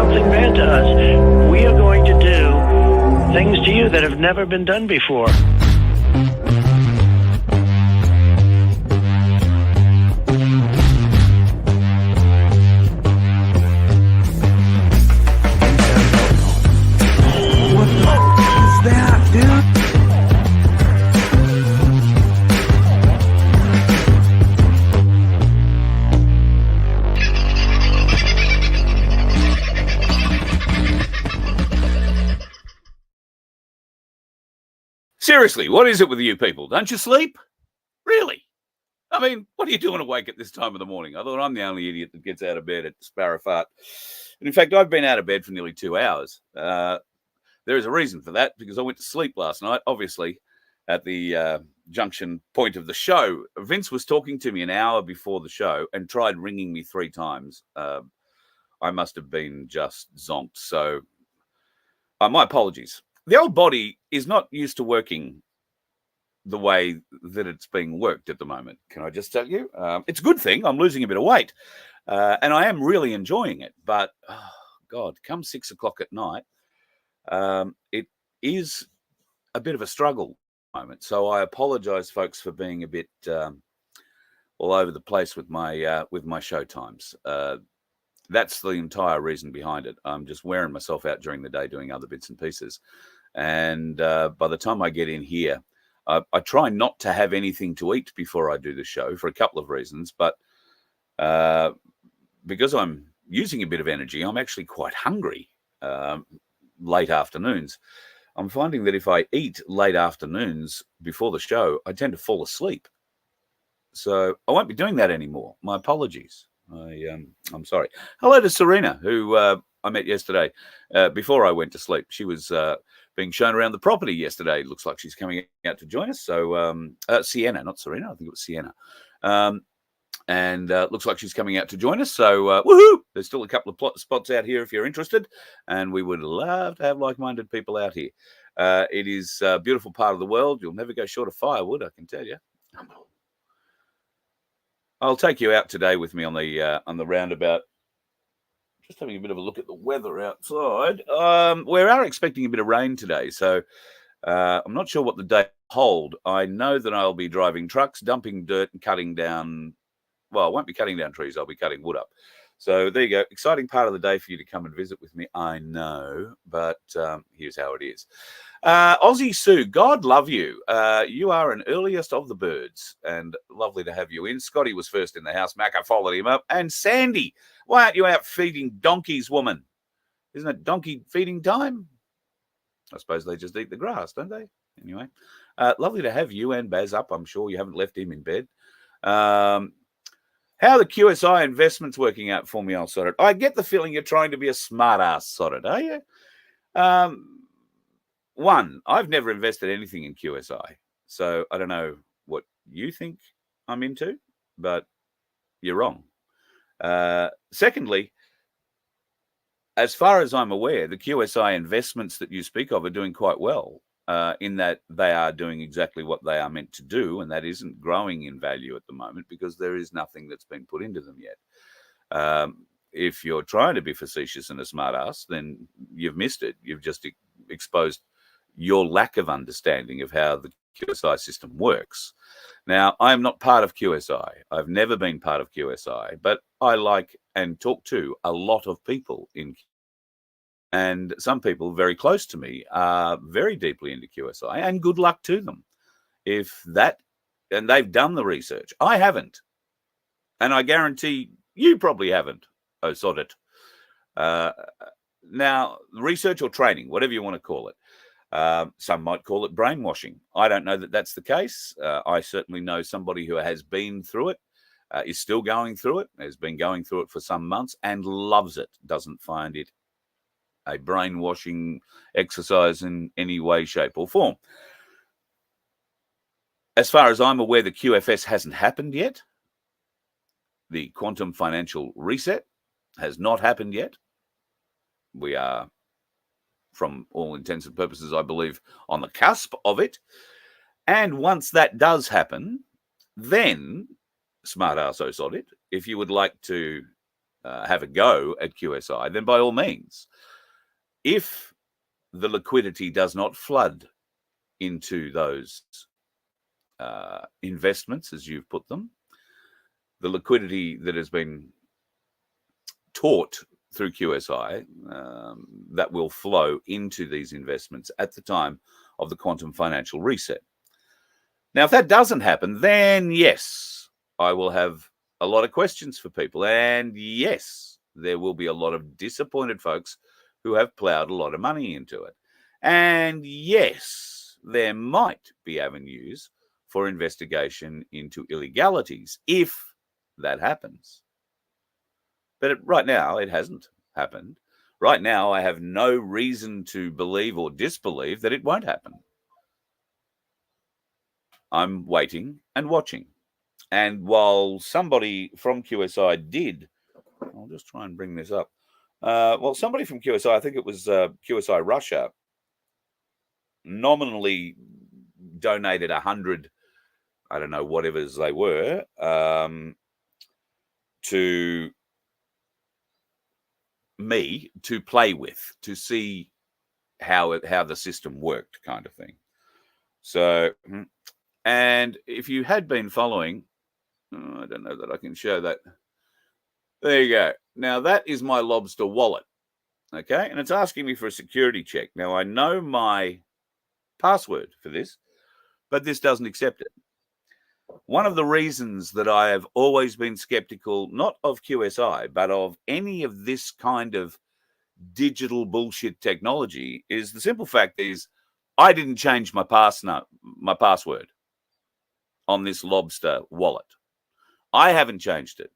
something bad to us, we are going to do things to you that have never been done before. What the f- is that, dude? Seriously, what is it with you people? Don't you sleep? Really? I mean, what are you doing awake at this time of the morning? I thought I'm the only idiot that gets out of bed at Sparrowfart. And in fact, I've been out of bed for nearly 2 hours. There is a reason for that, because I went to sleep last night, obviously, at the junction point of the show. Vince was talking to me an hour before the show and tried ringing me 3 times. I must have been just zonked. So my apologies. The old body is not used to working the way that it's being worked at the moment. Can I just tell you? It's a good thing. I'm losing a bit of weight, and I am really enjoying it. But, oh, God, come 6 o'clock at night, it is a bit of a struggle at the moment. So I apologize, folks, for being a bit all over the place with my show times. That's the entire reason behind it. I'm just wearing myself out during the day doing other bits and pieces. And by the time I get in here, I try not to have anything to eat before I do the show for a couple of reasons. But because I'm using a bit of energy, I'm actually quite hungry late afternoons. I'm finding that if I eat late afternoons before the show, I tend to fall asleep. So I won't be doing that anymore. My apologies. I'm sorry. Hello to Serena, who I met yesterday before I went to sleep. She was being shown around the property yesterday. Looks like she's coming out to join us. So Sienna, not Serena. I think it was Sienna. And looks like she's coming out to join us. So woohoo! There's still a couple of spots out here if you're interested. And we would love to have like-minded people out here. It is a beautiful part of the world. You'll never go short of firewood, I can tell you. I'll take you out today with me on the roundabout. Just having a bit of a look at the weather outside. We are expecting a bit of rain today, so I'm not sure what the day hold. I know that I'll be driving trucks, dumping dirt and cutting down. Well, I won't be cutting down trees. I'll be cutting wood up. So there you go. Exciting part of the day for you to come and visit with me. I know, but here's how it is. Aussie Sue, God love you. You are an earliest of the birds, and lovely to have you in. Scotty was first in the house. Macca followed him up. And Sandy, why aren't you out feeding donkeys, woman? Isn't it donkey feeding time? I suppose they just eat the grass, don't they? Anyway, lovely to have you and Baz up. I'm sure you haven't left him in bed. How are the QSI investments working out for me, old Sodded? I get the feeling you're trying to be a smart-ass, Sodded, are you? One, I've never invested anything in QSI, so I don't know what you think I'm into, but you're wrong. Secondly, as far as I'm aware, the QSI investments that you speak of are doing quite well, in that they are doing exactly what they are meant to do, and that isn't growing in value at the moment because there is nothing that's been put into them yet. If you're trying to be facetious and a smart ass, then you've missed it. You've just exposed your lack of understanding of how the QSI system works. Now, I'm not part of QSI. I've never been part of QSI, but I like and talk to a lot of people in QSI. And some people very close to me are very deeply into QSI, and good luck to them. And they've done the research. I haven't. And I guarantee you probably haven't. Oh, sod it. Now, research or training, whatever you want to call it. Some might call it brainwashing. I don't know that that's the case. I certainly know somebody who has been through it, is still going through it, has been going through it for some months and loves it, doesn't find it a brainwashing exercise in any way, shape or form. As far as I'm aware, the QFS hasn't happened yet. The quantum financial reset has not happened yet. We are, from all intents and purposes, I believe, on the cusp of it. And once that does happen, then, smart ass Osodit, if you would like to have a go at QSI, then by all means, if the liquidity does not flood into those investments, as you've put them, the liquidity that has been taught through QSI that will flow into these investments at the time of the quantum financial reset. Now, if that doesn't happen, then yes, I will have a lot of questions for people. And yes, there will be a lot of disappointed folks who have ploughed a lot of money into it. And yes, there might be avenues for investigation into illegalities if that happens. But right now, it hasn't happened. Right now, I have no reason to believe or disbelieve that it won't happen. I'm waiting and watching. And while somebody from QSI did, I'll just try and bring this up. Well, somebody from QSI, I think it was QSI Russia, nominally donated 100, I don't know, whatever's they were, to me to play with, to see how the system worked, kind of thing. So, and if you had been following, I don't know that I can show that. There you go. Now that is my Lobster wallet. Okay, and it's asking me for a security check. Now I know my password for this, but this doesn't accept it. One of the reasons that I have always been skeptical, not of QSI, but of any of this kind of digital bullshit technology, is the simple fact is I didn't change my password on this Lobster wallet. I haven't changed it,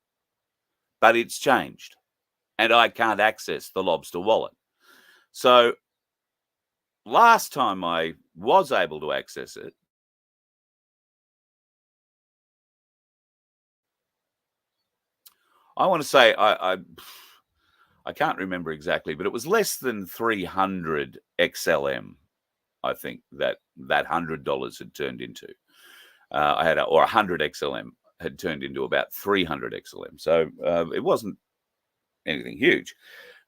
but it's changed, and I can't access the Lobster wallet. So last time I was able to access it, I want to say I can't remember exactly, but it was less than 300 XLM. I think that $100 had turned into. I had or 100 XLM had turned into about 300 XLM. So it wasn't anything huge,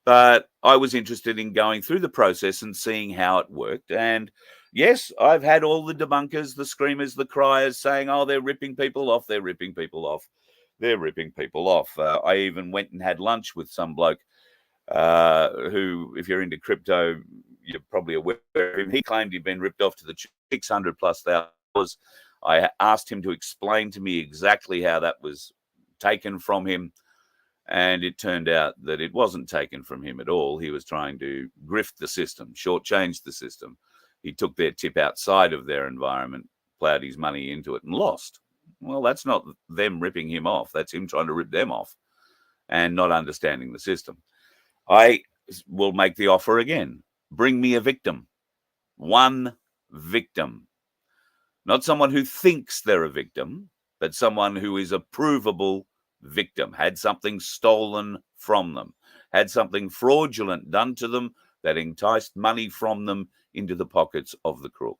but I was interested in going through the process and seeing how it worked. And yes, I've had all the debunkers, the screamers, the criers saying, "Oh, they're ripping people off. They're ripping people off. They're ripping people off." I even went and had lunch with some bloke who, if you're into crypto, you're probably aware of him. He claimed he'd been ripped off to the $600,000+. I asked him to explain to me exactly how that was taken from him, and it turned out that it wasn't taken from him at all. He was trying to grift the system, shortchange the system. He took their tip outside of their environment, plowed his money into it, and lost. Well, that's not them ripping him off. That's him trying to rip them off and not understanding the system. I will make the offer again. Bring me a victim. One victim. Not someone who thinks they're a victim, but someone who is a provable victim, had something stolen from them, had something fraudulent done to them that enticed money from them into the pockets of the crook.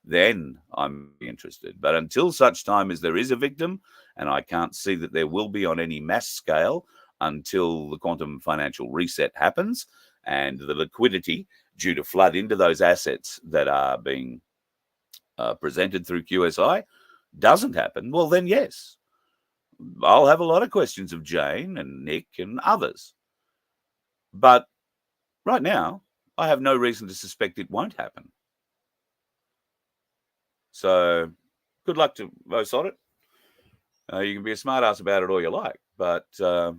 Then I'm interested. But until such time as there is a victim, and I can't see that there will be on any mass scale until the quantum financial reset happens and the liquidity due to flood into those assets that are being presented through QSI doesn't happen, well, then yes, I'll have a lot of questions of Jane and Nick and others. But right now, I have no reason to suspect it won't happen. So good luck to most on it. You can be a smart ass about it all you like, but the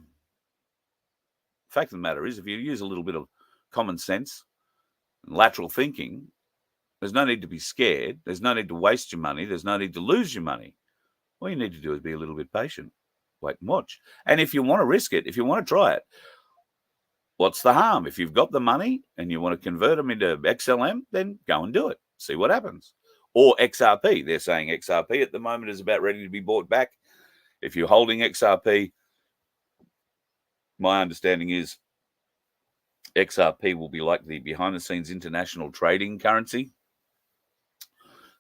fact of the matter is, if you use a little bit of common sense and lateral thinking, there's no need to be scared. There's no need to waste your money. There's no need to lose your money. All you need to do is be a little bit patient, wait and watch. And if you want to risk it, if you want to try it, what's the harm? If you've got the money and you want to convert them into XLM, then go and do it. See what happens. Or XRP. They're saying XRP at the moment is about ready to be bought back. If you're holding XRP, my understanding is XRP will be like the behind-the-scenes international trading currency.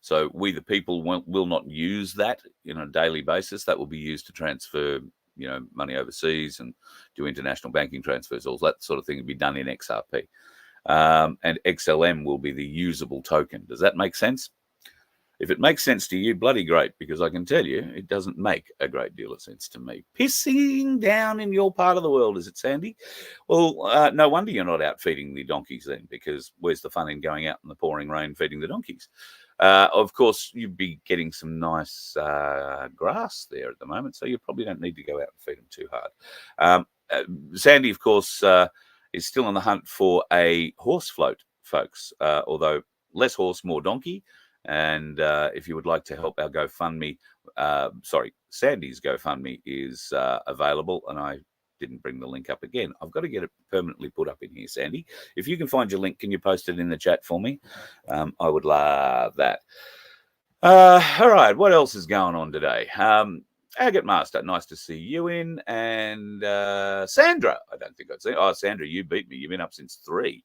So we, the people, will not use that on a daily basis. That will be used to transfer money overseas and do international banking transfers, all that sort of thing, will be done in XRP. And XLM will be the usable token. Does that make sense? If it makes sense to you, bloody great, because I can tell you it doesn't make a great deal of sense to me. Pissing down in your part of the world, is it, Sandy? Well, no wonder you're not out feeding the donkeys then, because where's the fun in going out in the pouring rain feeding the donkeys? Of course, you'd be getting some nice grass there at the moment, so you probably don't need to go out and feed them too hard. Sandy, of course, is still on the hunt for a horse float, folks, although less horse, more donkey. And if you would like to help our GoFundMe, Sandy's GoFundMe is available, and I didn't bring the link up again. I've got to get it permanently put up in here, Sandy. If you can find your link, can you post it in the chat for me? I would love that. All right, what else is going on today? Agate Master, nice to see you in. And Sandra, I don't think I'd say. Oh, Sandra, you beat me. You've been up since 3.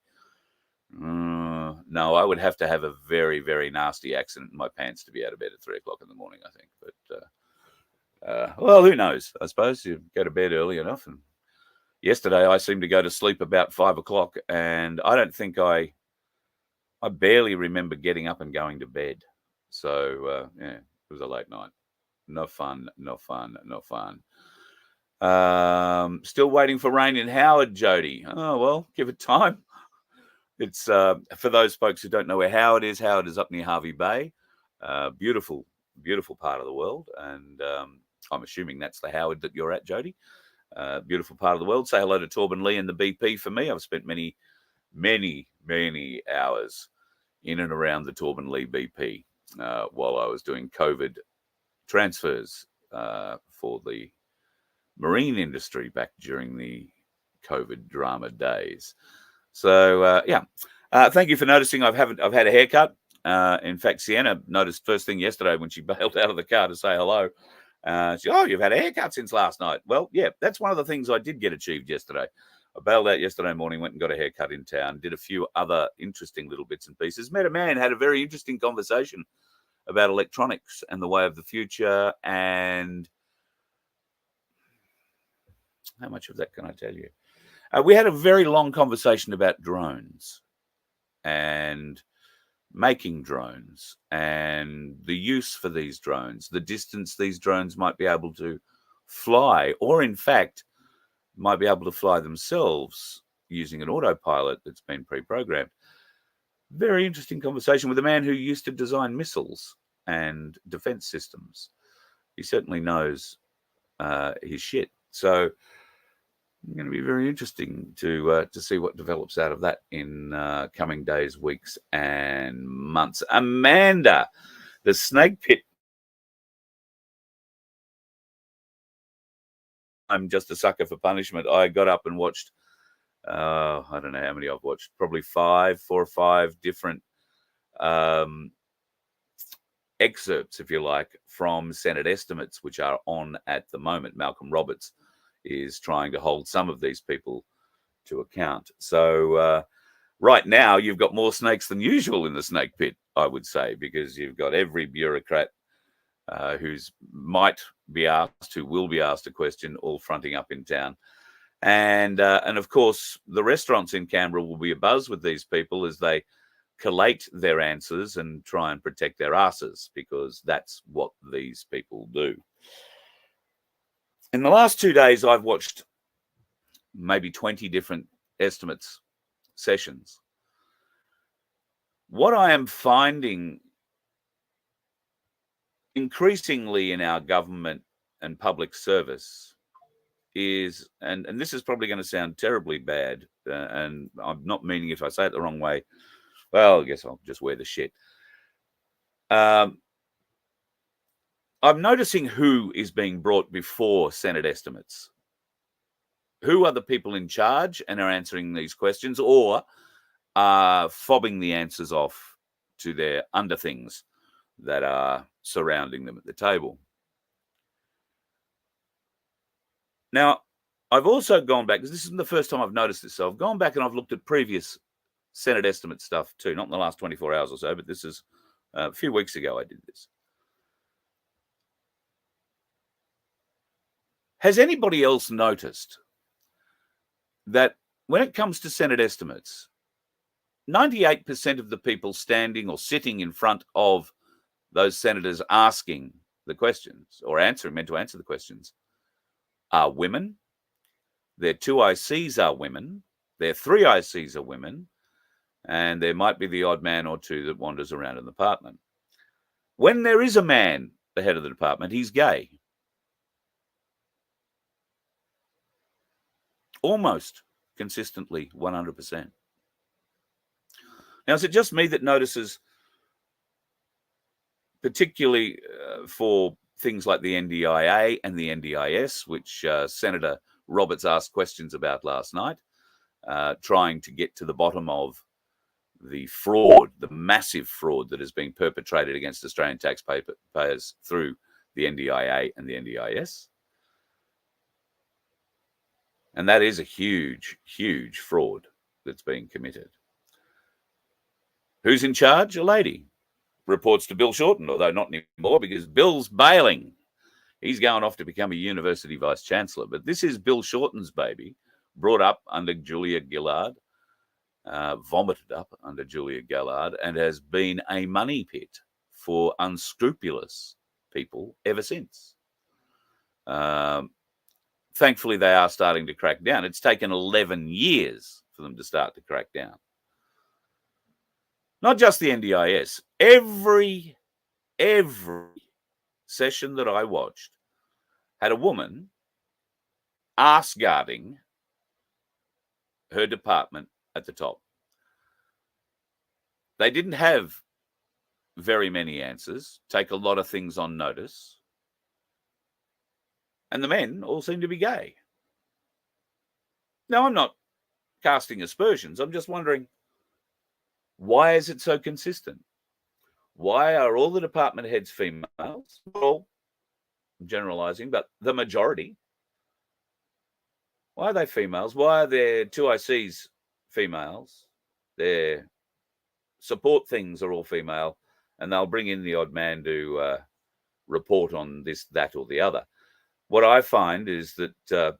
No, I would have to have a very, very nasty accident in my pants to be out of bed at 3 o'clock in the morning, I think. But, well, who knows? I suppose you go to bed early enough. And yesterday I seemed to go to sleep about 5 o'clock, and I don't think I barely remember getting up and going to bed. So, yeah, it was a late night. No fun, no fun, no fun. Still waiting for rain in Howard, Jody. Oh, well, give it time. It's for those folks who don't know where Howard is. Howard is up near Hervey Bay. Beautiful, beautiful part of the world. And I'm assuming that's the Howard that you're at, Jody. Beautiful part of the world. Say hello to Torben Lee and the BP for me. I've spent many, many, many hours in and around the Torben Lee BP while I was doing COVID transfers for the marine industry back during the COVID drama days. So, yeah, thank you for noticing I've had a haircut. In fact, Sienna noticed first thing yesterday when she bailed out of the car to say hello. She, oh, you've had a haircut since last night. Well, yeah, that's one of the things I did get achieved yesterday. I bailed out yesterday morning, went and got a haircut in town, did a few other interesting little bits and pieces. Met a man, had a very interesting conversation about electronics and the way of the future. And how much of that can I tell you? We had a very long conversation about drones and making drones and the use for these drones, the distance these drones might be able to fly, or in fact, might be able to fly themselves using an autopilot that's been pre-programmed. Very interesting conversation with a man who used to design missiles and defense systems. He certainly knows his shit. So going to be very interesting to see what develops out of that in coming days, weeks, and months. Amanda, the snake pit. I'm just a sucker for punishment. I got up and watched, I don't know how many I've watched, probably 4 or 5 different excerpts, if you like, from Senate estimates, which are on at the moment. Malcolm Roberts is trying to hold some of these people to account. So right now, you've got more snakes than usual in the snake pit, I would say, because you've got every bureaucrat who's might be asked, who will be asked a question, all fronting up in town. And of course, the restaurants in Canberra will be abuzz with these people as they collate their answers and try and protect their asses, because that's what these people do. In the last 2 days, I've watched maybe 20 different estimates sessions. What I am finding increasingly in our government and public service is, and this is probably going to sound terribly bad, and I'm not meaning if I say it the wrong way, well, I guess I'll just wear the shit. I'm noticing who is being brought before Senate estimates. Who are the people in charge and are answering these questions, or are fobbing the answers off to their underthings that are surrounding them at the table. Now, I've also gone back, because this isn't the first time I've noticed this, so I've gone back and I've looked at previous Senate estimate stuff too, not in the last 24 hours or so, but this is a few weeks ago I did this. Has anybody else noticed that when it comes to Senate estimates, 98% of the people standing or sitting in front of those senators asking the questions or meant to answer the questions are women. Their 2 ICs are women. Their 3 ICs are women. And there might be the odd man or two that wanders around in the department. When there is a man, the head of the department, he's gay. Almost consistently 100%. Now, is it just me that notices, particularly for things like the NDIA and the NDIS, which Senator Roberts asked questions about last night, trying to get to the bottom of the fraud, the massive fraud that is being perpetrated against Australian taxpayers through the NDIA and the NDIS. And that is a huge, huge fraud that's being committed. Who's in charge? A lady. Reports to Bill Shorten, although not anymore because Bill's bailing. He's going off to become a university vice-chancellor. But this is Bill Shorten's baby, brought up under Julia Gillard, vomited up under Julia Gillard, and has been a money pit for unscrupulous people ever since. Thankfully, they are starting to crack down. It's taken 11 years for them to start to crack down. Not just the NDIS. Every session that I watched had a woman arse-guarding her department at the top. They didn't have very many answers, take a lot of things on notice. And the men all seem to be gay. Now, I'm not casting aspersions. I'm just wondering, why is it so consistent? Why are all the department heads females? Well, I'm generalizing, but the majority. Why are they females? Why are their 2 ICs females? Their support things are all female, and they'll bring in the odd man to report on this, that, or the other. What I find is that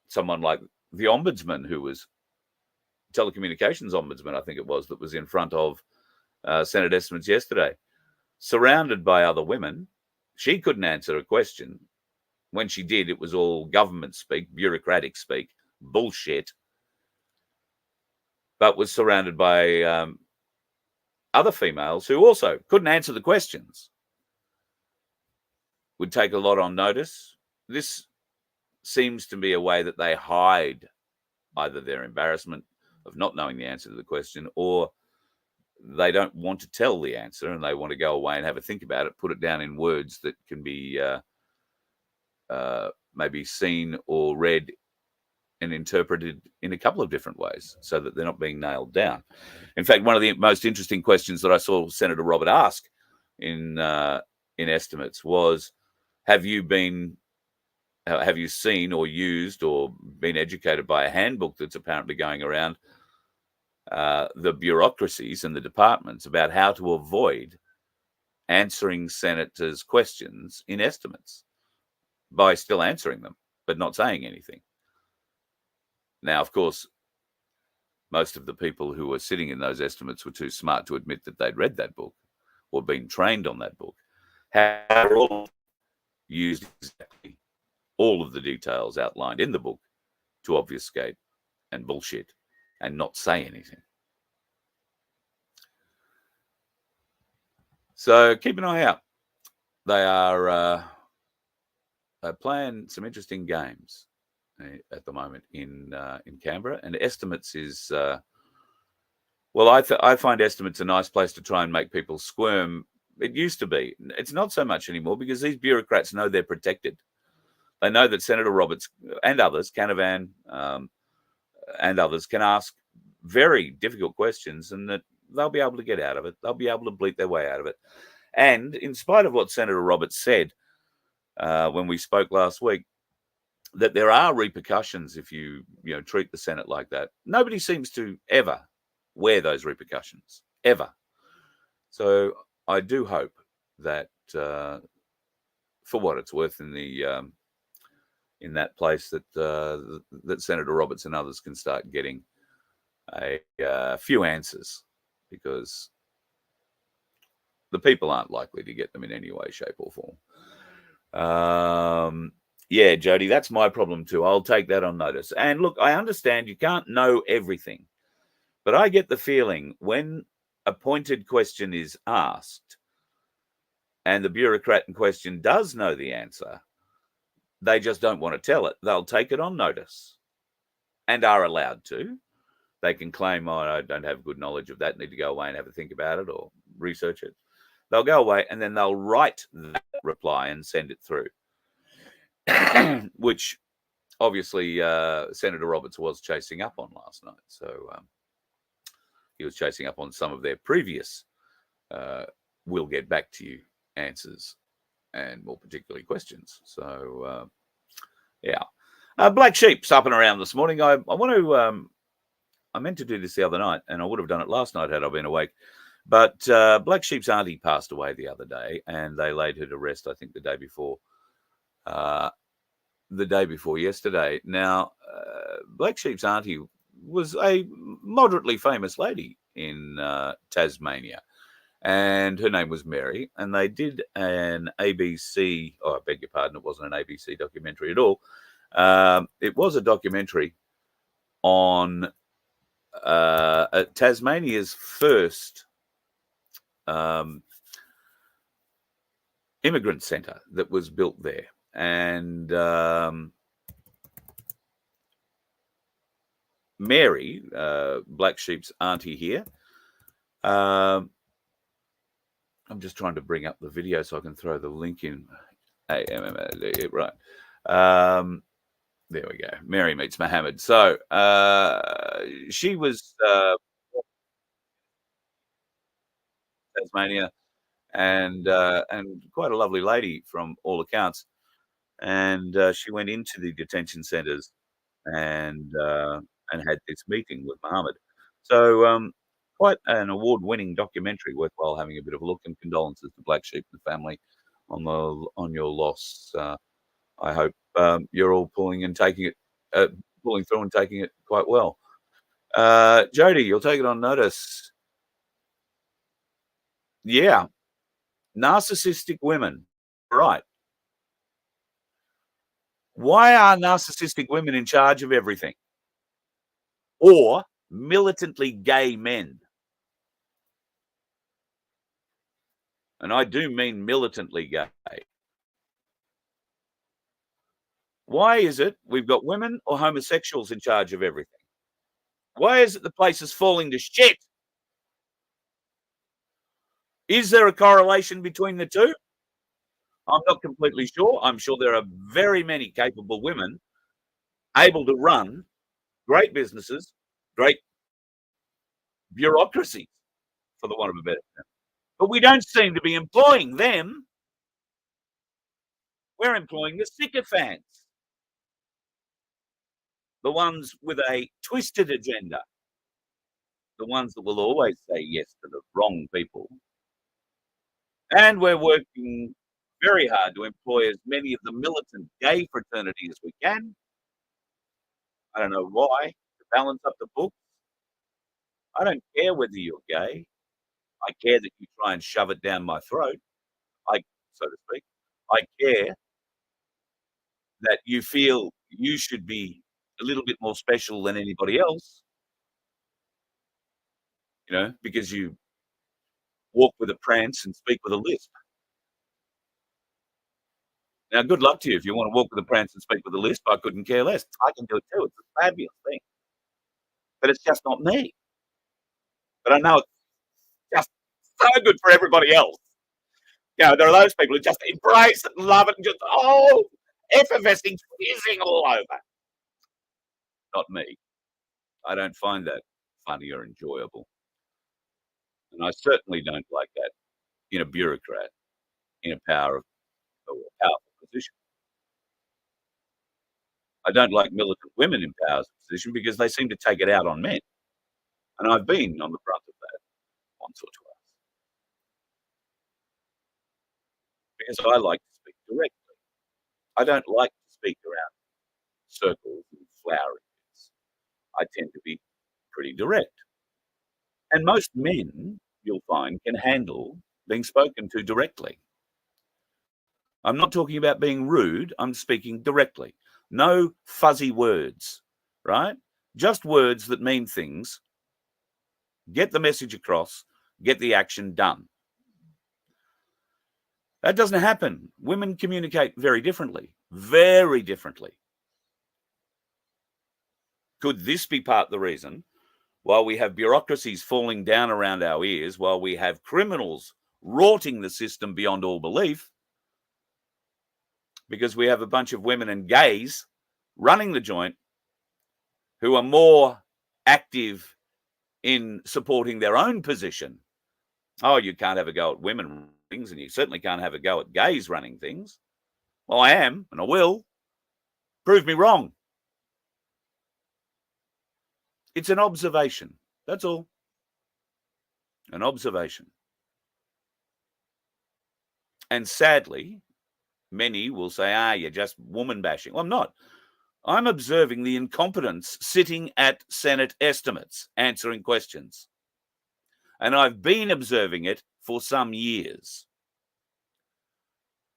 someone like the ombudsman, who was telecommunications ombudsman, I think it was, that was in front of Senate estimates yesterday, surrounded by other women, she couldn't answer a question. When she did, it was all government speak, bureaucratic speak, bullshit, but was surrounded by other females who also couldn't answer the questions, would take a lot on notice. This seems to be a way that they hide either their embarrassment of not knowing the answer to the question, or they don't want to tell the answer and they want to go away and have a think about it, put it down in words that can be maybe seen or read and interpreted in a couple of different ways so that they're not being nailed down. In fact, one of the most interesting questions that I saw Senator Robert ask in estimates was, have you seen or used or been educated by a handbook that's apparently going around the bureaucracies and the departments about how to avoid answering senators' questions in estimates by still answering them, but not saying anything? Now, of course, most of the people who were sitting in those estimates were too smart to admit that they'd read that book or been trained on that book. However, all used exactly all of the details outlined in the book to obfuscate and bullshit and not say anything. So keep an eye out. They are playing some interesting games at the moment in Canberra, and estimates is well, I find estimates a nice place to try and make people squirm. It used to be. It's not so much anymore because these bureaucrats know they're protected. They know that Senator Roberts and others, Canavan and others, can ask very difficult questions and that they'll be able to get out of it. They'll be able to bleat their way out of it. And in spite of what Senator Roberts said when we spoke last week, that there are repercussions if you treat the Senate like that, nobody seems to ever wear those repercussions, ever. So I do hope that, for what it's worth, in the in that place that that Senator Roberts and others can start getting a few answers, because the people aren't likely to get them in any way, shape, or form. Yeah, Jody, that's my problem too. I'll take that on notice. And look, I understand you can't know everything, but I get the feeling when a pointed question is asked and the bureaucrat in question does know the answer, they just don't want to tell it. They'll take it on notice and are allowed to. They can claim, oh, I don't have good knowledge of that, need to go away and have a think about it or research it. They'll go away and then they'll write that reply and send it through, which obviously Senator Roberts was chasing up on last night. So he was chasing up on some of their previous we'll get back to you answers, and more particularly questions. So, yeah. Black Sheep's up and around this morning. I want to, I meant to do this the other night, and I would have done it last night had I been awake. But Black Sheep's auntie passed away the other day, and they laid her to rest, I think, the day before yesterday. Now, Black Sheep's auntie was a moderately famous lady in Tasmania, and her name was Mary, and they did an ABC, oh, I beg your pardon, it wasn't an ABC documentary at all. It was a documentary on Tasmania's first immigrant centre that was built there. And Mary, Black Sheep's auntie here, I'm just trying to bring up the video so I can throw the link in. Right. There we go. Mary meets Mohammed. So she was Tasmania, and quite a lovely lady from all accounts. And she went into the detention centres and had this meeting with Mohammed. So quite an award-winning documentary, worthwhile having a bit of a look. And condolences to Black Sheep and the family on your loss. I hope you're all pulling through and taking it quite well. Jody, you'll take it on notice. Yeah, narcissistic women. Right. Why are narcissistic women in charge of everything? Or militantly gay men? And I do mean militantly gay. Why is it we've got women or homosexuals in charge of everything? Why is it the place is falling to shit? Is there a correlation between the two? I'm not completely sure. I'm sure there are very many capable women able to run great businesses, great bureaucracies, for the want of a better term. But we don't seem to be employing them. We're employing the sycophants, the ones with a twisted agenda, the ones that will always say yes to the wrong people. And we're working very hard to employ as many of the militant gay fraternity as we can. I don't know why, to balance up the books. I don't care whether you're gay. I care that you try and shove it down my throat, so to speak. I care that you feel you should be a little bit more special than anybody else, because you walk with a prance and speak with a lisp. Now, good luck to you if you want to walk with a prance and speak with a lisp. I couldn't care less. I can do it too. It's a fabulous thing. But it's just not me. But I know it's just so good for everybody else. There are those people who just embrace it and love it and just, effervescing, fizzing all over. Not me. I don't find that funny or enjoyable. And I certainly don't like that in a bureaucrat, in a powerful position. I don't like militant women in powerful position because they seem to take it out on men. And I've been on the brunt of that once or twice. Because I like to speak directly. I don't like to speak around circles and flowery bits. I tend to be pretty direct. And most men, you'll find, can handle being spoken to directly. I'm not talking about being rude, I'm speaking directly. No fuzzy words, right? Just words that mean things. Get the message across, get the action done. That doesn't happen. Women communicate very differently, very differently. Could this be part of the reason while we have bureaucracies falling down around our ears, while we have criminals rorting the system beyond all belief, because we have a bunch of women and gays running the joint who are more active in supporting their own position? Oh, you can't have a go at women running things, and you certainly can't have a go at gays running things. Well, I am, and I will. Prove me wrong. It's an observation. That's all. An observation. And sadly, many will say, you're just woman bashing. Well, I'm not. I'm observing the incompetence sitting at Senate estimates, answering questions. And I've been observing it for some years.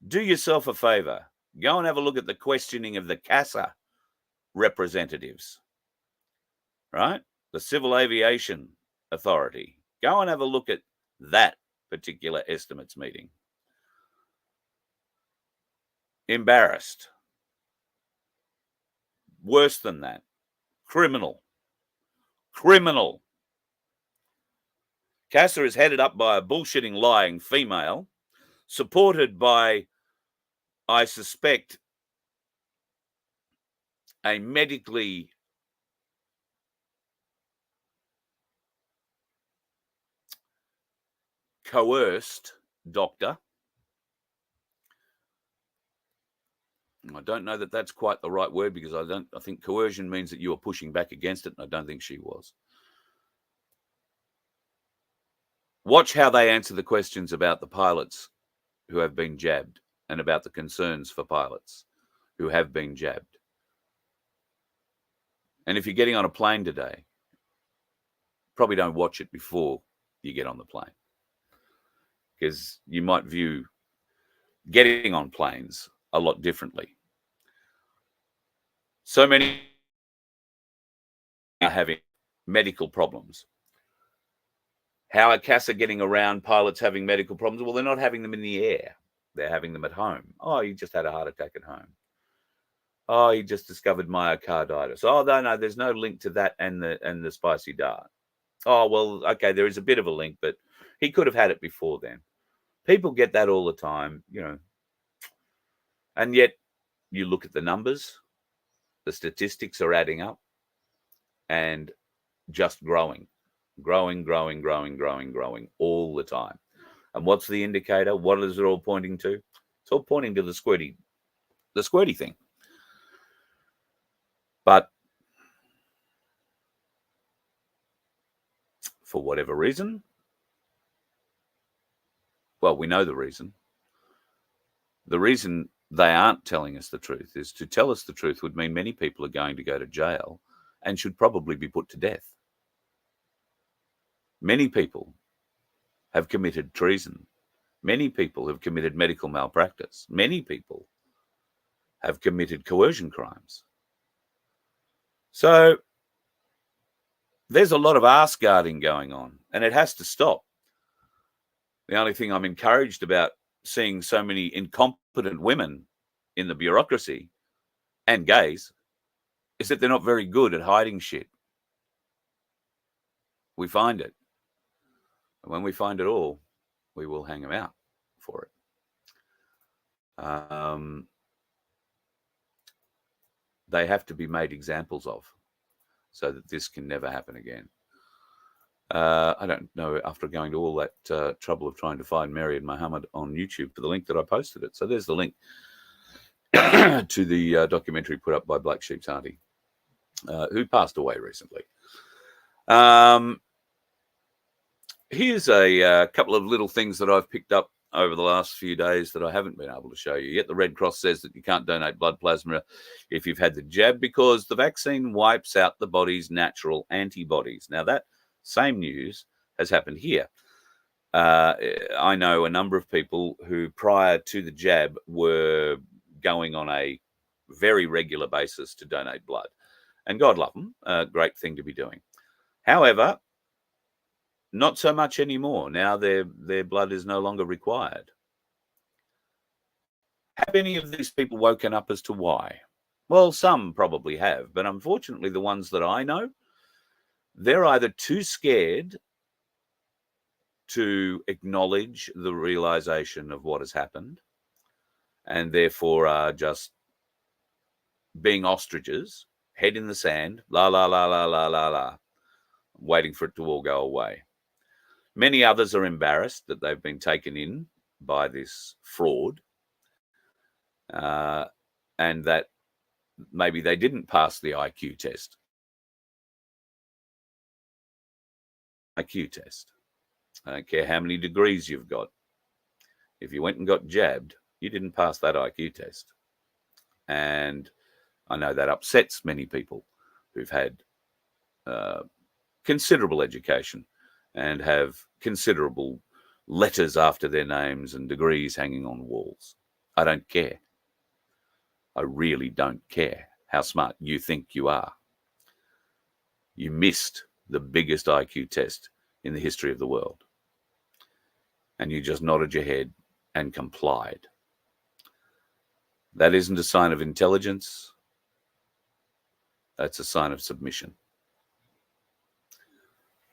Do yourself a favor. Go and have a look at the questioning of the CASA representatives, right? The Civil Aviation Authority. Go and have a look at that particular estimates meeting. Embarrassed. Worse than that. Criminal. Criminal. CASA is headed up by a bullshitting, lying female, supported by, I suspect, a medically coerced doctor. I don't know that that's quite the right word, because I think coercion means that you are pushing back against it, and I don't think she was. Watch how they answer the questions about the pilots who have been jabbed, and about the concerns for pilots who have been jabbed. And if you're getting on a plane today, probably don't watch it before you get on the plane, because you might view getting on planes a lot differently. So many are having medical problems. How are CASA getting around pilots having medical problems? Well, they're not having them in the air. They're having them at home. Oh, you just had a heart attack at home. Oh, you just discovered myocarditis. Oh, no, there's no link to that and the spicy dart. Oh, well, okay, there is a bit of a link, but he could have had it before then. People get that all the time, and yet you look at the numbers, the statistics are adding up and just growing all the time. And what's the indicator? What is it all pointing to? It's all pointing to the squirty thing. But for whatever reason, well, we know the reason. The reason they aren't telling us the truth is, to tell us the truth would mean many people are going to go to jail and should probably be put to death. Many people have committed treason. Many people have committed medical malpractice. Many people have committed coercion crimes. So there's a lot of arse guarding going on, and it has to stop. The only thing I'm encouraged about seeing so many incompetent women in the bureaucracy and gays is that they're not very good at hiding shit. We find it. And when we find it all, we will hang them out for it. They have to be made examples of, so that this can never happen again. I don't know, after going to all that trouble of trying to find Mary and Muhammad on YouTube for the link that I posted it. So there's the link to the documentary put up by Black Sheep's auntie, who passed away recently. Here's a couple of little things that I've picked up over the last few days that I haven't been able to show you yet. The Red Cross says that you can't donate blood plasma if you've had the jab because the vaccine wipes out the body's natural antibodies. Now, that same news has happened here. I know a number of people who prior to the jab were going on a very regular basis to donate blood. And God love them, a great thing to be doing. However, not so much anymore. Now their blood is no longer required. Have any of these people woken up as to why? Well, some probably have, but unfortunately the ones that I know, they're either too scared to acknowledge the realization of what has happened and therefore are just being ostriches, head in the sand, la, la, la, la, la, la, la, waiting for it to all go away. Many others are embarrassed that they've been taken in by this fraud and that maybe they didn't pass the IQ test. IQ test. I don't care how many degrees you've got. If you went and got jabbed, you didn't pass that IQ test. And I know that upsets many people who've had considerable education and have considerable letters after their names and degrees hanging on walls. I don't care. I really don't care how smart you think you are. You missed the biggest IQ test in the history of the world. And you just nodded your head and complied. That isn't a sign of intelligence. That's a sign of submission.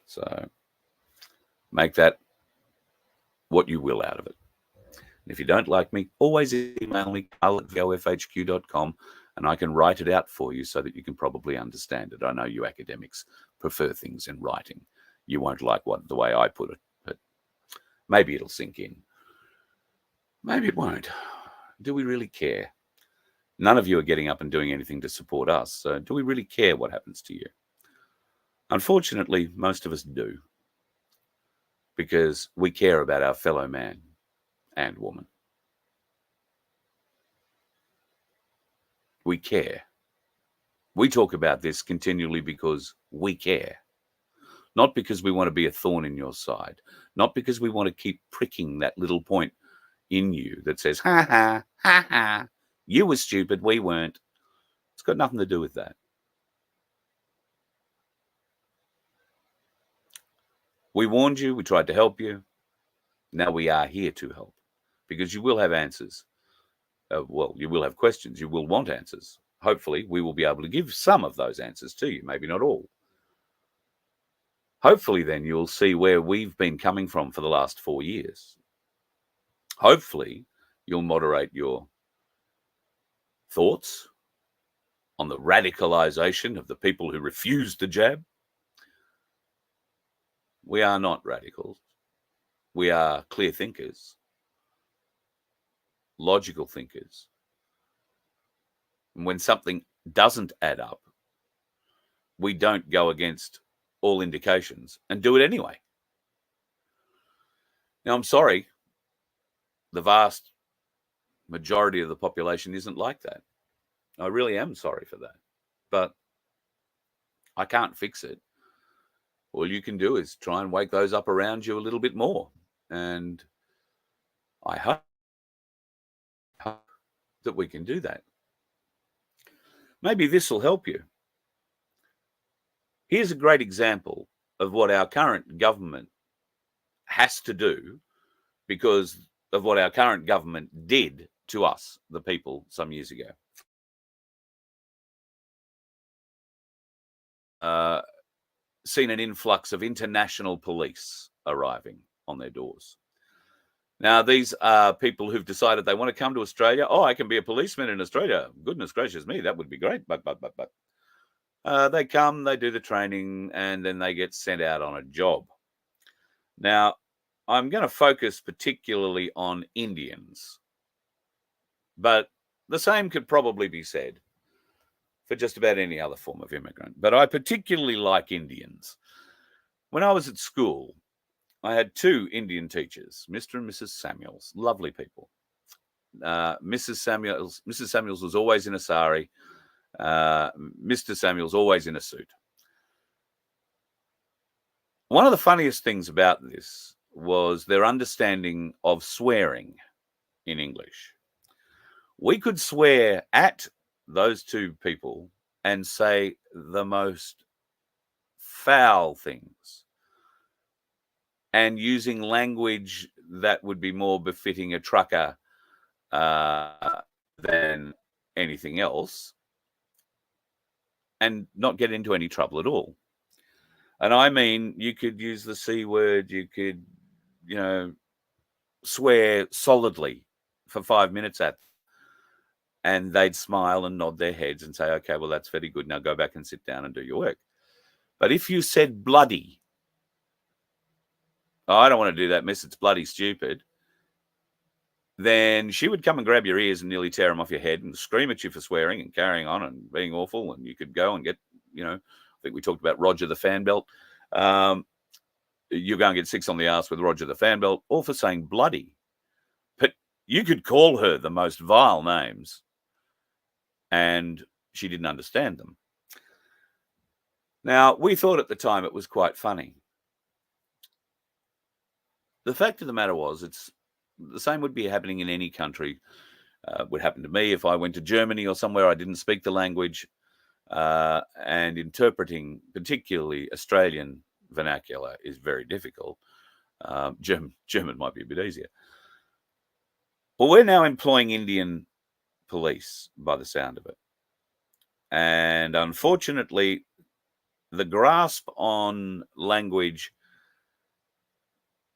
So make that what you will out of it. And if you don't like me, always email me, carl@vofhq.com, and I can write it out for you so that you can probably understand it. I know you academics prefer things in writing. You won't like the way I put it, but maybe it'll sink in. Maybe it won't. Do we really care? None of you are getting up and doing anything to support us, so do we really care what happens to you? Unfortunately, most of us do, because we care about our fellow man and woman. We care. We talk about this continually because we care. Not because we want to be a thorn in your side. Not because we want to keep pricking that little point in you that says, ha ha, ha ha, you were stupid, we weren't. It's got nothing to do with that. We warned you, we tried to help you. Now we are here to help because you will have answers. Well, you will have questions. You will want answers. Hopefully, we will be able to give some of those answers to you, maybe not all. Hopefully, then you'll see where we've been coming from for the last 4 years. Hopefully, you'll moderate your thoughts on the radicalization of the people who refuse the jab. We are not radicals. We are clear thinkers, logical thinkers. And when something doesn't add up, we don't go against all indications and do it anyway. Now, I'm sorry, the vast majority of the population isn't like that. I really am sorry for that. But I can't fix it. All you can do is try and wake those up around you a little bit more. And I hope that we can do that. Maybe this will help you. Here's a great example of what our current government has to do because of what our current government did to us, the people, some years ago. Seen an influx of international police arriving on their doors. Now, these are people who've decided they want to come to Australia. Oh, I can be a policeman in Australia. Goodness gracious me, that would be great. But. They come, they do the training, and then they get sent out on a job. Now, I'm going to focus particularly on Indians, but the same could probably be said for just about any other form of immigrant. But I particularly like Indians. When I was at school, I had two Indian teachers, Mr. and Mrs. Samuels, lovely people. Mrs. Samuels was always in a sari. Mr. Samuels always in a suit. One of the funniest things about this was their understanding of swearing in English. We could swear at those two people and say the most foul things, and using language that would be more befitting a trucker than anything else, and not get into any trouble at all. And I mean, you could use the C word, you could, swear solidly for 5 minutes at them, and they'd smile and nod their heads and say, okay, well, that's very good. Now go back and sit down and do your work. But if you said bloody, oh, I don't want to do that, miss, it's bloody stupid, then she would come and grab your ears and nearly tear them off your head and scream at you for swearing and carrying on and being awful. And you could go and get, I think we talked about Roger the fan belt. You go and get 6 on the arse with Roger the fan belt, all for saying bloody. But you could call her the most vile names and she didn't understand them. Now, we thought at the time it was quite funny. The fact of the matter was, it's the same would be happening in any country. Would happen to me if I went to Germany or somewhere I didn't speak the language, and interpreting particularly Australian vernacular is very difficult. German might be a bit easier. Well, we're now employing Indian police by the sound of it. And unfortunately, the grasp on language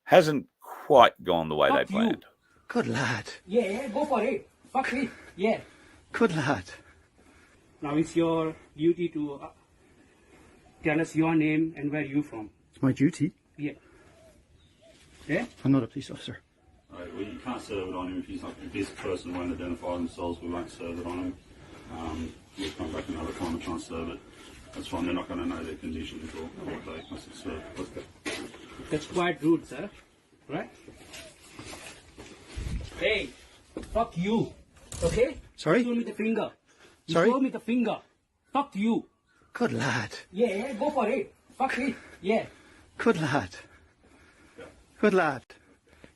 hasn't quite gone the way they planned. Good lad. Yeah, go for it. Fuck it. Yeah. Good lad. Now it's your duty to tell us your name and where you from. It's my duty. Yeah. Yeah? I'm not a police officer. Right, well, you can't serve it on him if this person won't identify themselves. We won't serve it on him. We'll come back another time and try and serve it. That's fine. They're not going to know their conditions or what they must serve. Let's go. That's quite rude, sir. Right? Hey, fuck you. Okay? Sorry? Show me the finger. You Sorry? show me the finger. Fuck you. Good lad. Yeah, go for it. Fuck it. Yeah. Good lad. Good lad.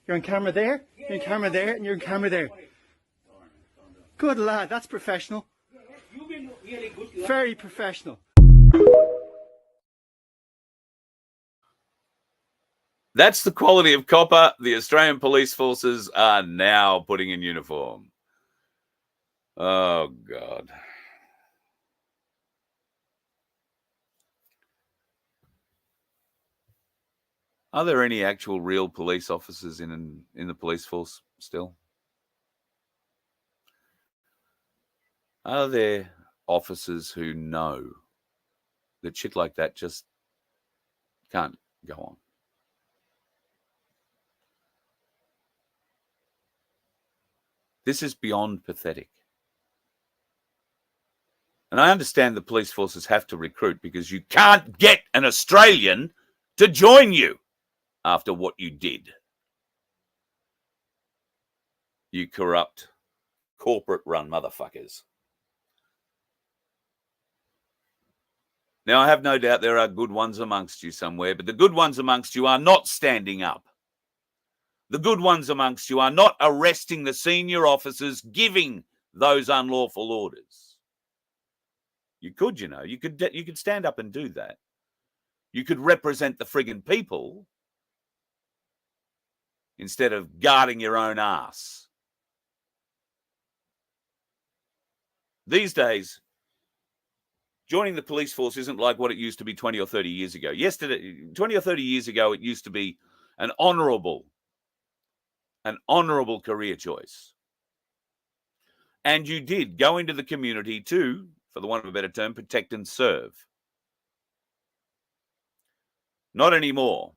You're on camera there, you're on camera there, and you're on camera there. Good lad, that's professional. You've been really good. Lad. Very professional. That's the quality of copper the Australian police forces are now putting in uniform. Oh, God. Are there any actual real police officers in the police force still? Are there officers who know that shit like that just can't go on? This is beyond pathetic. And I understand the police forces have to recruit because you can't get an Australian to join you after what you did. You corrupt, corporate-run motherfuckers. Now, I have no doubt there are good ones amongst you somewhere, but the good ones amongst you are not standing up. The good ones amongst you are not arresting the senior officers giving those unlawful orders. You could, you could stand up and do that. You could represent the friggin' people instead of guarding your own ass. These days, joining the police force isn't like what it used to be 20 or 30 years ago. 20 or 30 years ago, it used to be an honourable career choice. And you did go into the community to, for the want of a better term, protect and serve. Not anymore.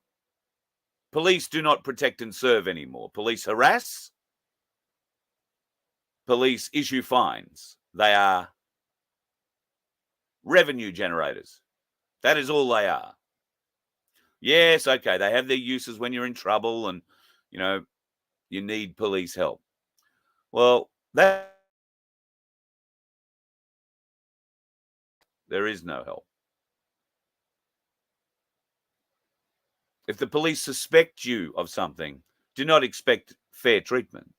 Police do not protect and serve anymore. Police harass. Police issue fines. They are revenue generators. That is all they are. Yes, okay, they have their uses when you're in trouble and, you know, you need police help. Well, there is no help. If the police suspect you of something, do not expect fair treatment.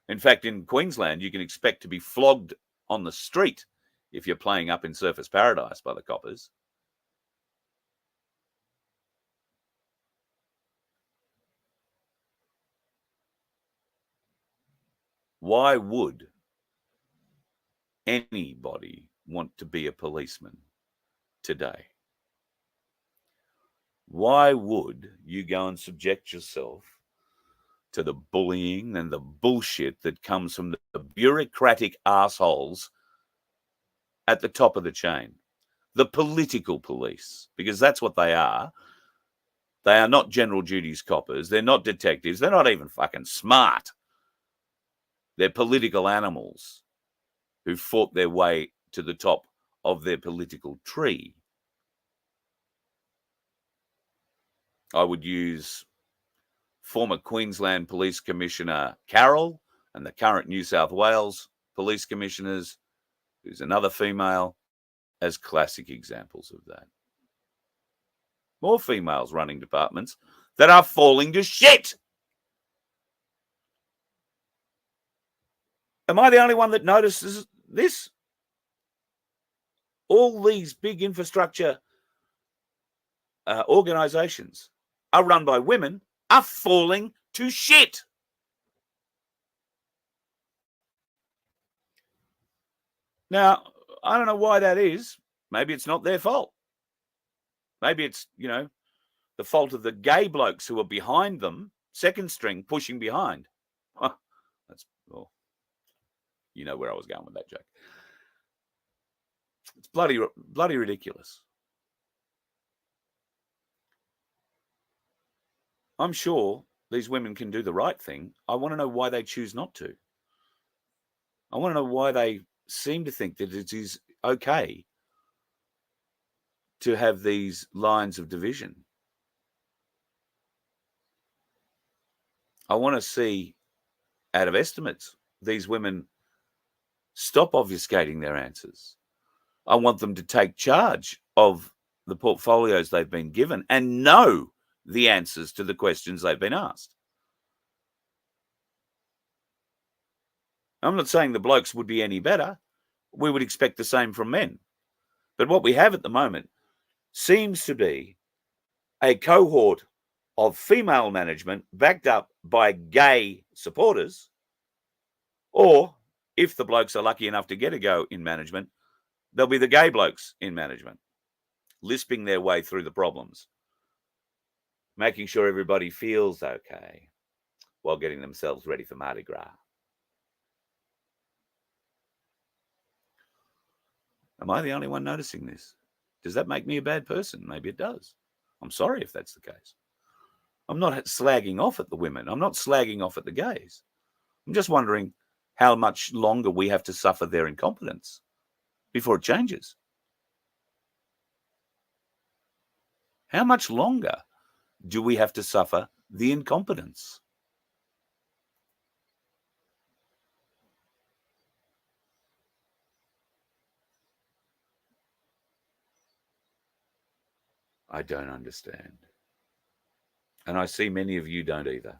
In fact, in Queensland, you can expect to be flogged on the street if you're playing up in Surfers Paradise by the coppers. Why would anybody want to be a policeman today? Why would you go and subject yourself to the bullying and the bullshit that comes from the bureaucratic assholes at the top of the chain? The political police, because that's what they are. They are not general duties coppers. They're not detectives. They're not even fucking smart. They're political animals who fought their way to the top of their political tree. I would use former Queensland Police Commissioner Carroll and the current New South Wales Police Commissioners, who's another female, as classic examples of that. More females running departments that are falling to shit. Am I the only one that notices this? All these big infrastructure organisations are run by women are falling to shit. Now, I don't know why that is. Maybe it's not their fault. Maybe it's, the fault of the gay blokes who are behind them, second string, pushing behind. You know where I was going with that joke. It's bloody ridiculous. I'm sure these women can do the right thing. I want to know why they choose not to. I want to know why they seem to think that it is okay to have these lines of division. I want to see, out of estimates, these women stop obfuscating their answers. I want them to take charge of the portfolios they've been given and know the answers to the questions they've been asked. I'm not saying the blokes would be any better. We would expect the same from men. But what we have at the moment seems to be a cohort of female management backed up by gay supporters, or if the blokes are lucky enough to get a go in management, they'll be the gay blokes in management, lisping their way through the problems, making sure everybody feels okay while getting themselves ready for Mardi Gras. Am I the only one noticing this? Does that make me a bad person? Maybe it does. I'm sorry if that's the case. I'm not slagging off at the women. I'm not slagging off at the gays. I'm just wondering how much longer we have to suffer their incompetence before it changes. How much longer do we have to suffer the incompetence? I don't understand. And I see many of you don't either.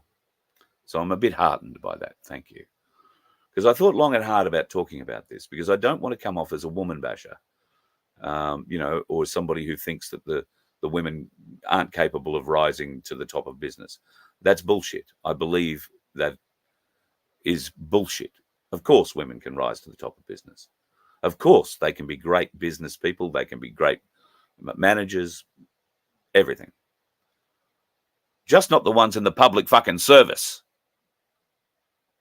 So I'm a bit heartened by that. Thank you. Because I thought long and hard about talking about this, because I don't want to come off as a woman basher, or somebody who thinks that the women aren't capable of rising to the top of business. That's bullshit. I believe that is bullshit. Of course, women can rise to the top of business. Of course, they can be great business people. They can be great managers, everything. Just not the ones in the public fucking service.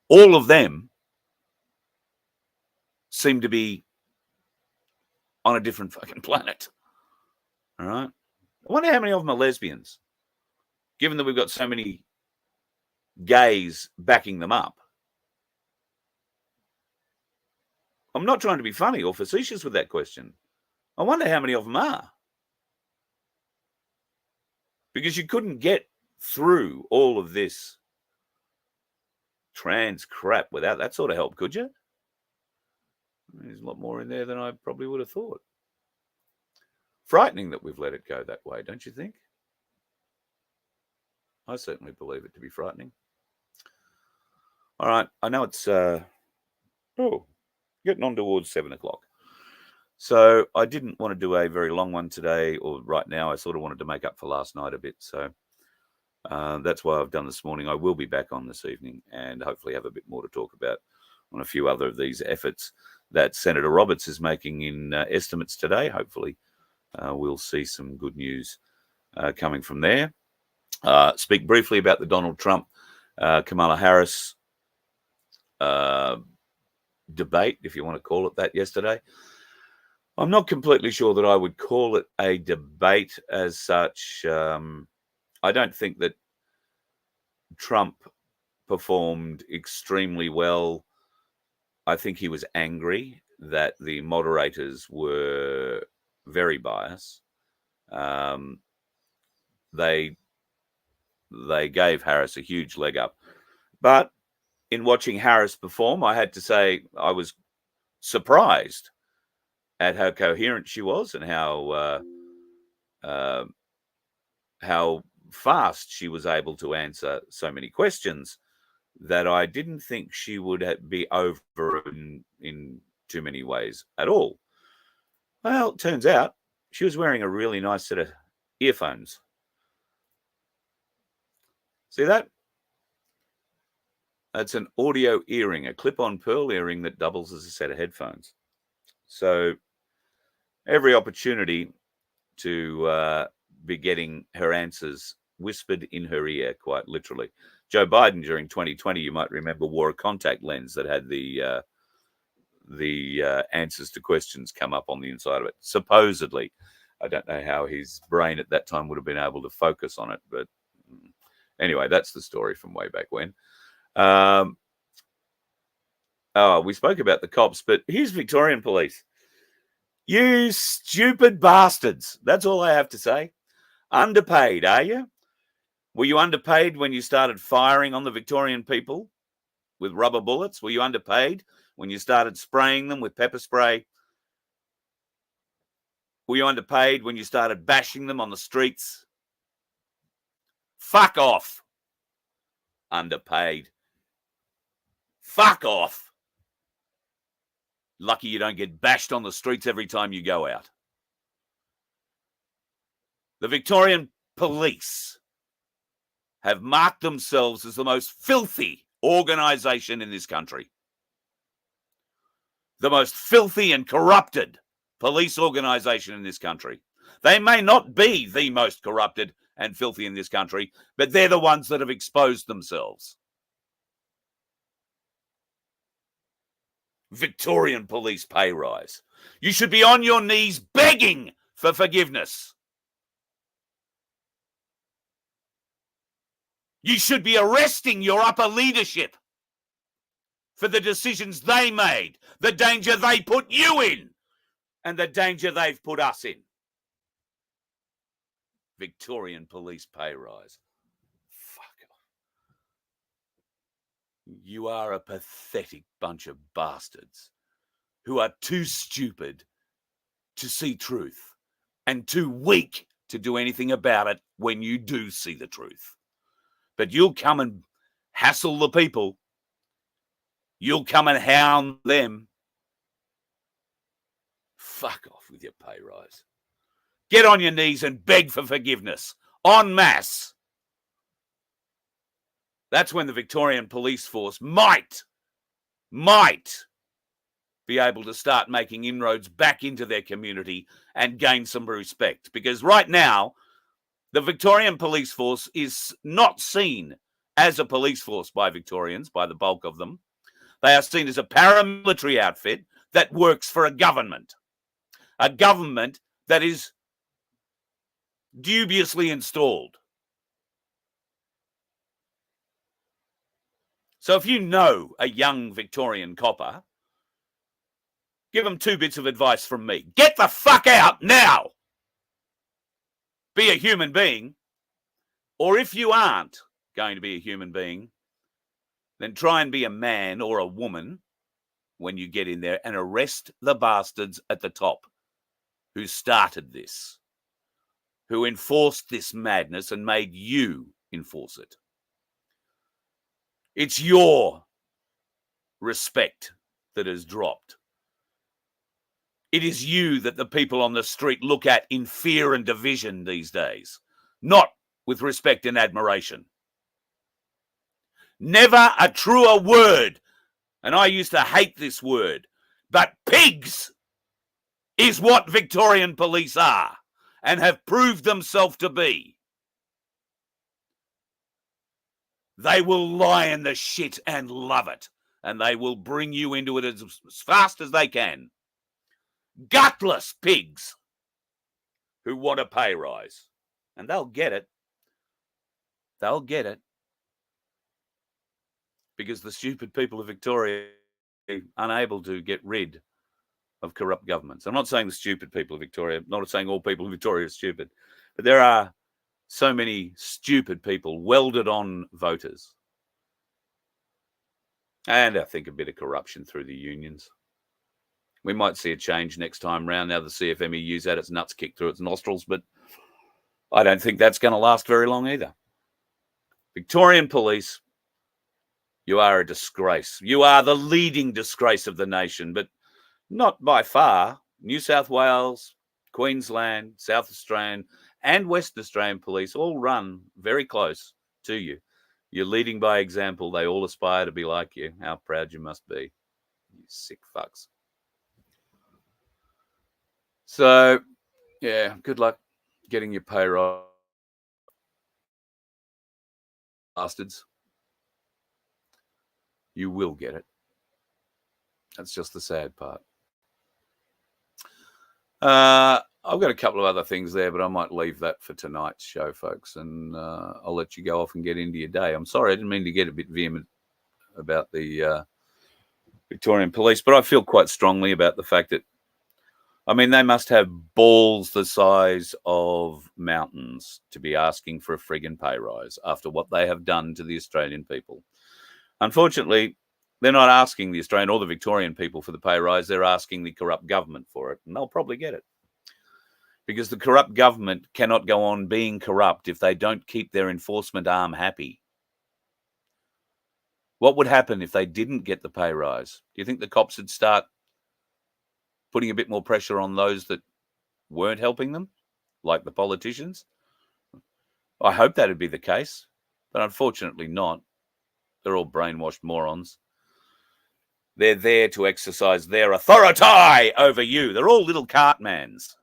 All of them seem to be on a different fucking planet. All right? I wonder how many of them are lesbians, given that we've got so many gays backing them up. I'm not trying to be funny or facetious with that question. I wonder how many of them are. because you couldn't get through all of this trans crap without that sort of help, could you? There's a lot more in there than I probably would have thought. Frightening that we've let it go that way, don't you think? I certainly believe it to be frightening. All right, I know it's getting on towards 7 o'clock. So I didn't want to do a very long one today, or right now. I sort of wanted to make up for last night a bit. So that's why I've done this morning. I will be back on this evening and hopefully have a bit more to talk about on a few other of these efforts that Senator Roberts is making in estimates today. Hopefully we'll see some good news coming from there. Speak briefly about the Donald Trump, Kamala Harris debate, if you want to call it that, yesterday. I'm not completely sure that I would call it a debate as such. I don't think that Trump performed extremely well. I think he was angry that the moderators were very biased. They gave Harris a huge leg up. But in watching Harris perform, I had to say I was surprised at how coherent she was and how fast she was able to answer so many questions that I didn't think she would be over in too many ways at all. Well, it turns out she was wearing a really nice set of earphones. See that? That's an audio earring, a clip-on pearl earring that doubles as a set of headphones. So every opportunity to be getting her answers whispered in her ear, quite literally. Joe Biden during 2020, you might remember, wore a contact lens that had the answers to questions come up on the inside of it. Supposedly, I don't know how his brain at that time would have been able to focus on it, but anyway, that's the story from way back when. We spoke about the cops, but here's Victorian police. You stupid bastards. That's all I have to say. Underpaid, are you? Were you underpaid when you started firing on the Victorian people with rubber bullets? Were you underpaid when you started spraying them with pepper spray? Were you underpaid when you started bashing them on the streets? Fuck off. Underpaid. Fuck off. Lucky you don't get bashed on the streets every time you go out. The Victorian police have marked themselves as the most filthy organisation in this country. The most filthy and corrupted police organisation in this country. They may not be the most corrupted and filthy in this country, but they're the ones that have exposed themselves. Victorian police pay rise. You should be on your knees begging for forgiveness. You should be arresting your upper leadership for the decisions they made, the danger they put you in, and the danger they've put us in. Victorian police pay rise. Fuck off. You are a pathetic bunch of bastards who are too stupid to see truth and too weak to do anything about it when you do see the truth. But you'll come and hassle the people. You'll come and hound them. Fuck off with your pay rise. Get on your knees and beg for forgiveness. En masse. That's when the Victorian police force might be able to start making inroads back into their community and gain some respect. Because right now, the Victorian police force is not seen as a police force by Victorians, by the bulk of them. They are seen as a paramilitary outfit that works for a government that is dubiously installed. So if you know a young Victorian copper, give them 2 bits of advice from me. Get the fuck out now. Be a human being Or if you aren't going to be a human being, then try and be a man or a woman when you get in there and arrest the bastards at the top who started this, who enforced this madness and made you enforce it. It's your respect that has dropped. It is you that the people on the street look at in fear and division these days, not with respect and admiration. Never a truer word, and I used to hate this word, but pigs is what Victorian police are and have proved themselves to be. They will lie in the shit and love it, and they will bring you into it as fast as they can. Gutless pigs who want a pay rise, and they'll get it. They'll get it. Because the stupid people of Victoria are unable to get rid of corrupt governments. I'm not saying the stupid people of Victoria, I'm not saying all people in Victoria are stupid, but there are so many stupid people welded on voters. And I think a bit of corruption through the unions. We might see a change next time round now the CFMEU's had its nuts kicked through its nostrils, but I don't think that's going to last very long either. Victorian police, you are a disgrace. You are the leading disgrace of the nation, but not by far. New South Wales, Queensland, South Australian and Western Australian police all run very close to you. You're leading by example. They all aspire to be like you. How proud you must be. You sick fucks. So, yeah, good luck getting your pay rise, bastards. You will get it. That's just the sad part. I've got a couple of other things there, but I might leave that for tonight's show, folks, and I'll let you go off and get into your day. I'm sorry, I didn't mean to get a bit vehement about the Victorian police, but I feel quite strongly about the fact that, I mean, they must have balls the size of mountains to be asking for a friggin' pay rise after what they have done to the Australian people. Unfortunately, they're not asking the Australian or the Victorian people for the pay rise. They're asking the corrupt government for it, and they'll probably get it. Because the corrupt government cannot go on being corrupt if they don't keep their enforcement arm happy. What would happen if they didn't get the pay rise? Do you think the cops would start putting a bit more pressure on those that weren't helping them, like the politicians? I hope that would be the case, but unfortunately not. They're all brainwashed morons. They're there to exercise their authority over you. They're all little cartmans.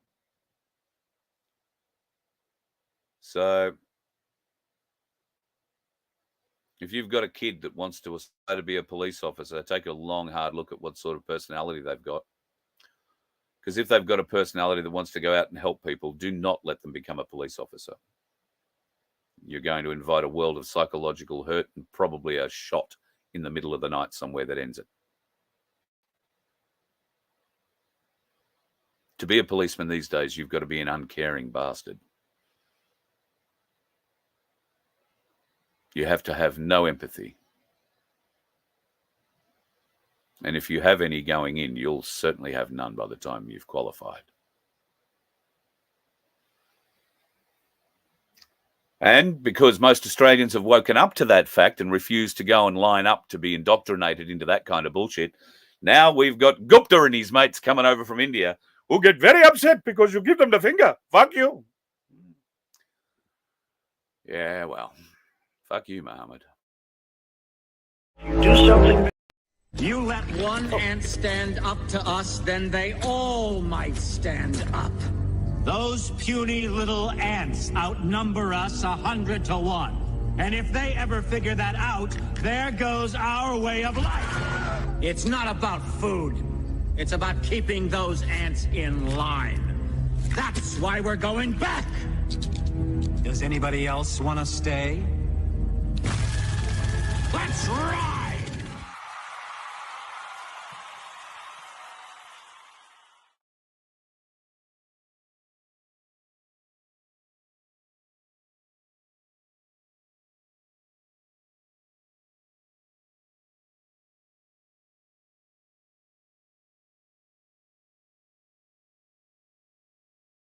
So, if you've got a kid that wants to aspire to be a police officer, take a long, hard look at what sort of personality they've got. Because if they've got a personality that wants to go out and help people, do not let them become a police officer. You're going to invite a world of psychological hurt and probably a shot in the middle of the night somewhere that ends it. To be a policeman these days, you've got to be an uncaring bastard. You have to have no empathy. And if you have any going in, you'll certainly have none by the time you've qualified. And because most Australians have woken up to that fact and refused to go and line up to be indoctrinated into that kind of bullshit, now we've got Gupta and his mates coming over from India who'll get very upset because you give them the finger. Fuck you. Yeah, well, fuck you, Mohammed. Do something. You let one ant stand up to us, then they all might stand up. Those puny little ants outnumber us 100 to 1. And if they ever figure that out, there goes our way of life. It's not about food. It's about keeping those ants in line. That's why we're going back. Does anybody else want to stay? Let's rock!